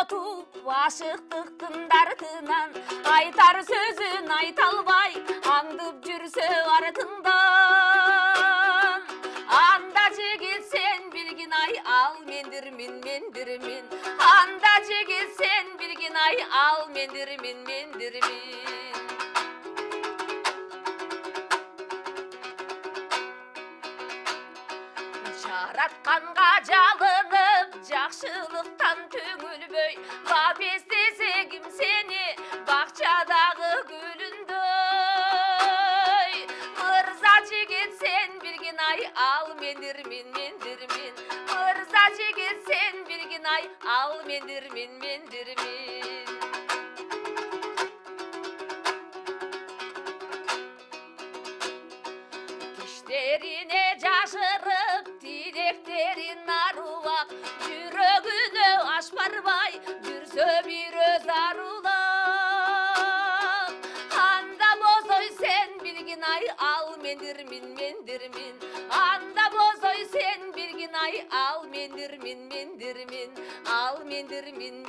отуп ашыктыктын дартынан айтар сөзүн айта албай аңдып жүрсө артыңдан анда жигит сен билгин ай ал мендирмин анда жигит сен билгин ай ал мендирмин жаратканга жалынып жакшылыктан түңүлбөй бап эстесе ким сени бакчадагы гүлүндөй мырза жигит сен билгин ай ал мендирмин мырза жигит сен билгин ай ал мендирмин киштерине жашырып тилектерин арулап жүрөгүнө аш барбай жүрсө бир өз арулап анда бозой сен билгин ай ал мендирмин анда бозой сен билгин ай ал мендирмин ал мендирмин